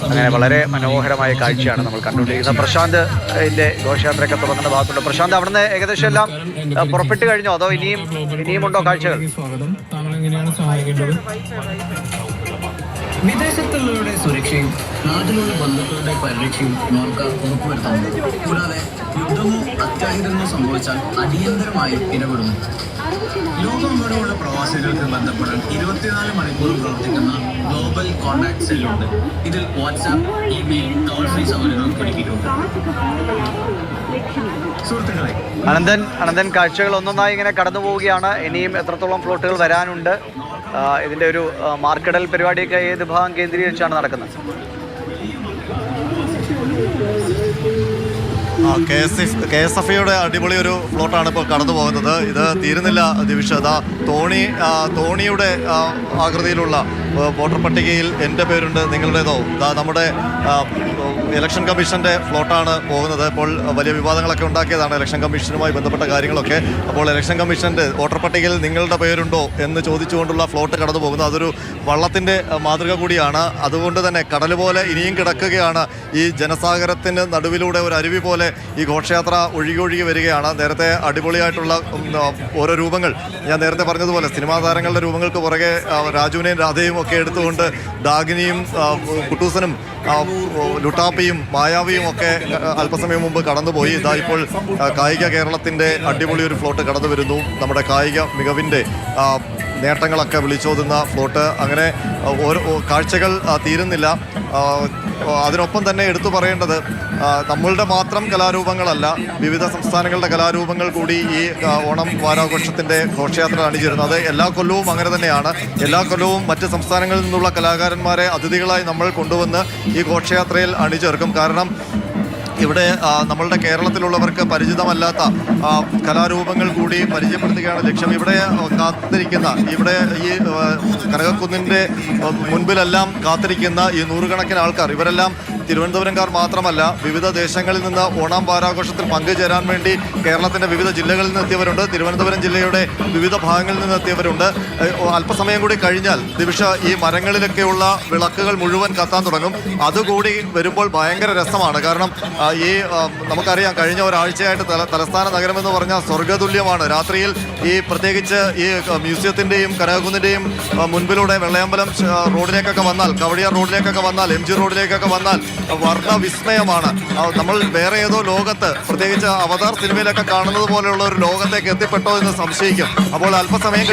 അങ്ങനെ വളരെ മനോഹരമായ കാഴ്ചയാണ് നമ്മൾ കണ്ടുകൊണ്ടിരിക്കുന്നത്. പ്രശാന്ത് ഇതിന്റെ ഘോഷയാത്രയൊക്കെ തുടങ്ങുന്ന ഭാഗത്തുണ്ട്. പ്രശാന്ത്, അവിടുന്ന് ഏകദേശം എല്ലാം പുറപ്പെട്ടു കഴിഞ്ഞോ, അതോ ഇനിയും ഉണ്ടോ കാഴ്ചകൾ? വിദേശത്തുള്ളവരുടെ സുരക്ഷയും നാട്ടിലുള്ള ബന്ധുക്കളുടെ പരിരക്ഷയും നോർക്ക ഉറപ്പുവരുത്തുന്നു. കൂടാതെ യുദ്ധമോ അത്യാഹിതമോ സംഭവിച്ചാൽ അടിയന്തരമായി ഇടപെടുന്നു. ലോകമെമ്പാടുമുള്ള പ്രവാസികൾക്ക് ബന്ധപ്പെടാൻ 24 മണിക്കൂർ പ്രവർത്തിക്കുന്ന ഗ്ലോബൽ കോൺടാക്ട് സെല്ലുണ്ട്. ഇതിൽ വാട്സാപ്പ്, ഇമെയിൽ, ടോൾ ഫ്രീ സൗകര്യങ്ങളും ഒരുക്കിയിട്ടുണ്ട്. സുഹൃത്തുക്കളെ, അനന്തൻ കാഴ്ചകൾ ഒന്നൊന്നായി ഇങ്ങനെ കടന്നു പോവുകയാണ്. ഇനിയും എത്രത്തോളം ഫ്ലോട്ടുകൾ വരാനുണ്ട്? ഇതിന്റെ ഒരു മാർക്കടൽ പരിപാടിയൊക്കെ ഏത് ഭാഗം കേന്ദ്രീകരിച്ചാണ് നടക്കുന്നത്? KSF-യുടെ അടിപൊളി ഒരു ഫ്ലോട്ടാണ് ഇപ്പോൾ കടന്നു പോകുന്നത്. ഇത് തീരുന്നില്ല ദിവിഷ. തോണിയുടെ ആകൃതിയിലുള്ള വോട്ടർ പട്ടികയിൽ എൻ്റെ പേരുണ്ട്, നിങ്ങളുടേതോ? നമ്മുടെ ഇലക്ഷൻ കമ്മീഷൻ്റെ ഫ്ലോട്ടാണ് പോകുന്നത്. ഇപ്പോൾ വലിയ വിവാദങ്ങളൊക്കെ ഉണ്ടാക്കിയതാണ് ഇലക്ഷൻ കമ്മീഷനുമായി ബന്ധപ്പെട്ട കാര്യങ്ങളൊക്കെ. അപ്പോൾ ഇലക്ഷൻ കമ്മീഷൻ്റെ വോട്ടർ പട്ടികയിൽ നിങ്ങളുടെ പേരുണ്ടോ എന്ന് ചോദിച്ചുകൊണ്ടുള്ള ഫ്ലോട്ട് കടന്നു പോകുന്നത്. അതൊരു വള്ളത്തിൻ്റെ മാതൃക കൂടിയാണ്. അതുകൊണ്ട് തന്നെ കടൽ പോലെ ഇനിയും കിടക്കുകയാണ്. ഈ ജനസാഗരത്തിന് നടുവിലൂടെ ഒരു അരുവി പോലെ ഈ ഘോഷയാത്ര ഒഴുകി വരികയാണ്. നേരത്തെ അടിപൊളിയായിട്ടുള്ള ഓരോ രൂപങ്ങൾ, ഞാൻ നേരത്തെ പറഞ്ഞതുപോലെ സിനിമാ താരങ്ങളുടെ രൂപങ്ങൾക്ക് പുറകെ രാജുവിനെയും രാധയും ഒക്കെ എടുത്തുകൊണ്ട് ഡാഗിനിയും കുട്ടൂസനും ലുട്ടാപ്പിയും മായാവിയും ഒക്കെ അല്പസമയം മുമ്പ് കടന്നുപോയി. ഇതാ ഇപ്പോൾ കായിക കേരളത്തിൻ്റെ അടിപൊളി ഒരു ഫ്ലോട്ട് കടന്നു വരുന്നു. നമ്മുടെ കായിക മികവിൻ്റെ നേട്ടങ്ങളൊക്കെ വിളിച്ചോതുന്ന ഫ്ലോട്ട്. അങ്ങനെ ഓരോ കാഴ്ചകൾ തീരുന്നില്ല. അതിനൊപ്പം തന്നെ എടുത്തു പറയേണ്ടത് നമ്മളുടെ മാത്രം കലാരൂപങ്ങളല്ല, വിവിധ സംസ്ഥാനങ്ങളുടെ കലാരൂപങ്ങൾ കൂടി ഈ ഓണം വാരാഘോഷത്തിൻ്റെ ഘോഷയാത്ര അണിചേരുന്നത്. എല്ലാ കൊല്ലവും അങ്ങനെ തന്നെയാണ്. എല്ലാ കൊല്ലവും മറ്റ് സംസ്ഥാനങ്ങളിൽ നിന്നുള്ള കലാകാരന്മാരെ അതിഥികളായി നമ്മൾ കൊണ്ടുവന്ന് ഈ ഘോഷയാത്രയിൽ അണിചേർക്കും. കാരണം ഇവിടെ നമ്മളുടെ കേരളത്തിലുള്ളവർക്ക് പരിചിതമല്ലാത്ത കലാരൂപങ്ങൾ കൂടി പരിചയപ്പെടുത്തുകയാണ് ലക്ഷ്യം. ഇവിടെ ഇവിടെ ഈ കനകക്കുന്നിൻ്റെ മുൻപിലെല്ലാം കാത്തിരിക്കുന്ന ഈ നൂറുകണക്കിന് ആൾക്കാർ, ഇവരെല്ലാം തിരുവനന്തപുരംകാർ മാത്രമല്ല, വിവിധ ദേശങ്ങളിൽ നിന്ന് ഓണം വാരാഘോഷത്തിൽ പങ്കുചേരാൻ വേണ്ടി കേരളത്തിൻ്റെ വിവിധ ജില്ലകളിൽ നിന്ന് എത്തിയവരുണ്ട്. തിരുവനന്തപുരം ജില്ലയുടെ വിവിധ ഭാഗങ്ങളിൽ നിന്ന് എത്തിയവരുണ്ട്. അല്പസമയം കൂടി കഴിഞ്ഞാൽ ദിവിഷ ഈ മരങ്ങളിലൊക്കെയുള്ള വിളക്കുകൾ മുഴുവൻ കത്താൻ തുടങ്ങും. അതുകൂടി വരുമ്പോൾ ഭയങ്കര രസമാണ്. കാരണം ഈ നമുക്കറിയാം, കഴിഞ്ഞ ഒരാഴ്ചയായിട്ട് തലസ്ഥാന നഗരമെന്ന് പറഞ്ഞാൽ സ്വർഗതുല്യമാണ്. രാത്രിയിൽ ഈ പ്രത്യേകിച്ച് ഈ മ്യൂസിയത്തിൻ്റെയും കനകക്കുന്നിൻ്റെയും മുൻപിലൂടെ വെള്ളയമ്പലം റോഡിലേക്കൊക്കെ വന്നാൽ, കവടിയാർ റോഡിലേക്കൊക്കെ വന്നാൽ, MG റോഡിലേക്കൊക്കെ വന്നാൽ വർണ്ണവിസ്മയമാണ്. നമ്മൾ വേറെ ഏതോ ലോകത്ത്, പ്രത്യേകിച്ച് അവതാർ സിനിമയിലൊക്കെ കാണുന്നത് പോലെയുള്ള ഒരു ലോകത്തേക്ക് എത്തിപ്പെട്ടോ എന്ന് സംശയിക്കും. അപ്പോൾ അല്പസമയം